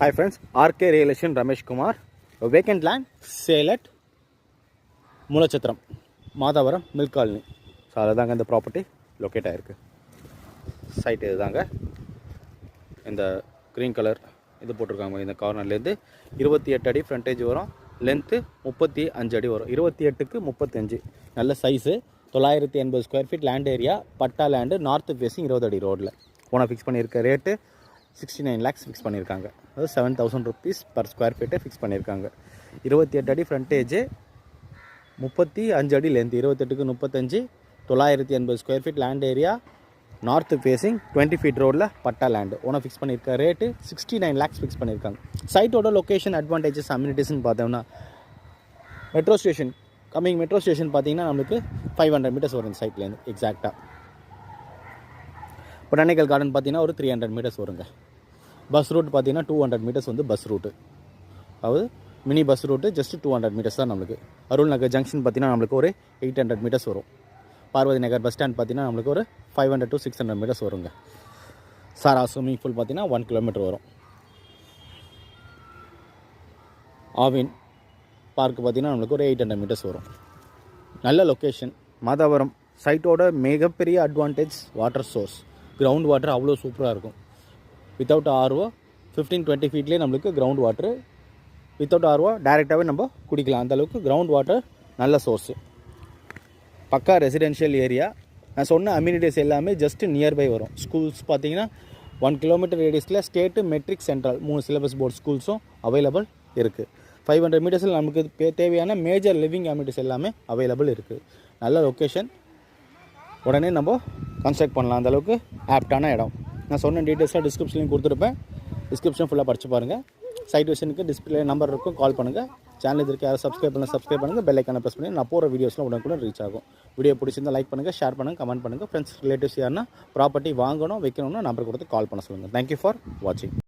Hi friends, RK Real Estate Ramesh Kumar. A vacant land, sale at Mulachatram, Madhavaram, Milk Colony. So, that's the property located here. Site is in the green color. In the corner, 28 அடி frontage வரும், length 35 அடி வரும். 28க்கு 35. நல்ல size, 980 square feet land area, பட்டா land, north facing 20 அடி ரோட்ல. போன fix பண்ணியிருக்க rate 69 lakhs fix பண்ணியிருக்காங்க. அது 7,000 rupees per square feet fix பண்ணியிருக்காங்க. 28 அடி frontage, 35 அடி length, 28க்கு 35, 980 square feet land area, north facing 20 feet ரோடில் பட்டா லேண்டு ஓனை ஃபிக்ஸ் பண்ணியிருக்க ரேட்டு 69 lakhs ஃபிக்ஸ் பண்ணியிருக்காங்க. சைட்டோட லொக்கேஷன் அட்வான்டேஜஸ் அம்யூனிட்டிஸ்ன்னு பார்த்தோம்னா மெட்ரோ ஸ்டேஷன் மெட்ரோ ஸ்டேஷன் பார்த்தீங்கன்னா நம்மளுக்கு 500 meters வரும் இந்த சைட்லேருந்து எக்ஸாக்டாக. பொட்டானிக்கல் கார்டன் பார்த்தீங்கன்னா ஒரு 300 meters வருங்க. பஸ் ரூட் பார்த்தீங்கன்னா 200 meters வந்து பஸ் ரூட்டு, அதாவது mini bus route just 200 meters தான் நம்மளுக்கு. அருள் நகர் ஜங்ஷன் பார்த்தீங்கன்னா நம்மளுக்கு ஒரு 800 meters வரும். பார்வதி நகர் பஸ் ஸ்டாண்ட் பார்த்தீங்கன்னா நம்மளுக்கு ஒரு 500 to 600 meters வருங்க. சாரா ஸ்விம்மிங் பூல் பார்த்தீங்கன்னா 1 kilometer வரும். ஆவின் பார்க் பார்த்தீங்கன்னா நம்மளுக்கு ஒரு 800 meters வரும். நல்ல லொக்கேஷன். மாதவரம் சைட்டோட மிகப்பெரிய advantage water source. Ground water அவ்வளோ சூப்பராக இருக்கும். வித்தவுட் ஆர்ஓ 15-20 feetலேயே நம்மளுக்கு கிரவுண்ட் வாட்டர் வித்தவுட் ஆர்ஓ டைரெக்டாகவே நம்ம குடிக்கலாம். அந்தளவுக்கு கிரவுண்ட் வாட்டர் நல்ல சோர்ஸு. பக்கா ரெசிடென்ஷியல் ஏரியா. நான் சொன்ன அம்யூனிட்டிஸ் எல்லாமே ஜஸ்ட் நியர்பை வரும். ஸ்கூல்ஸ் பார்த்தீங்கன்னா 1 kilometer ரேடியஸில் state matric central 3 syllabus board ஸ்கூல்ஸும் அவைலபிள் இருக்குது. 500 meters நமக்கு தேவையான மேஜர் லிவிங் அம்யூனிட்டிஸ் எல்லாமே அவைலபிள் இருக்குது. நல்ல லொக்கேஷன், உடனே நம்ம கன்ஸ்ட்ரக்ட் பண்ணலாம். அந்தளவுக்கு ஆப்டான இடம். நான் சொன்ன டீட்டெயில்ஸ்லாம் டிஸ்கிரிப்ஷன்லையும் கொடுத்துருப்பேன். டிஸ்கிரிப்ஷன் ஃபுல்லாக படித்து பாருங்கள். சைட் விஷனுக்கு டிஸ்பிளே நம்பர் இருக்கும், கால் பண்ணுங்கள். சேனல் இதற்கு யாரும் சப்ஸ்கிரைப் பண்ணுங்கள். பெல் ஐக்கானை ப்ரெஸ் பண்ணி நான் போகிற வீடியோஸ்லாம் உடனுக்குடன் ரீச் ஆகும். வீடியோ பிடிச்சிருந்தால் லைக் பண்ணுங்கள், ஷேர் பண்ணுங்கள், கமெண்ட் பண்ணுங்கள். ஃப்ரெண்ட்ஸ் ரிலேட்டிவ்ஸ் யாருன்னா ப்ராப்பர்ட்டி வாங்கணும் வைக்கணும்னா நம்பர் கொடுத்து கால் பண்ண சொல்லுங்கள். தேங்க்யூ ஃபார் வாட்சிங்.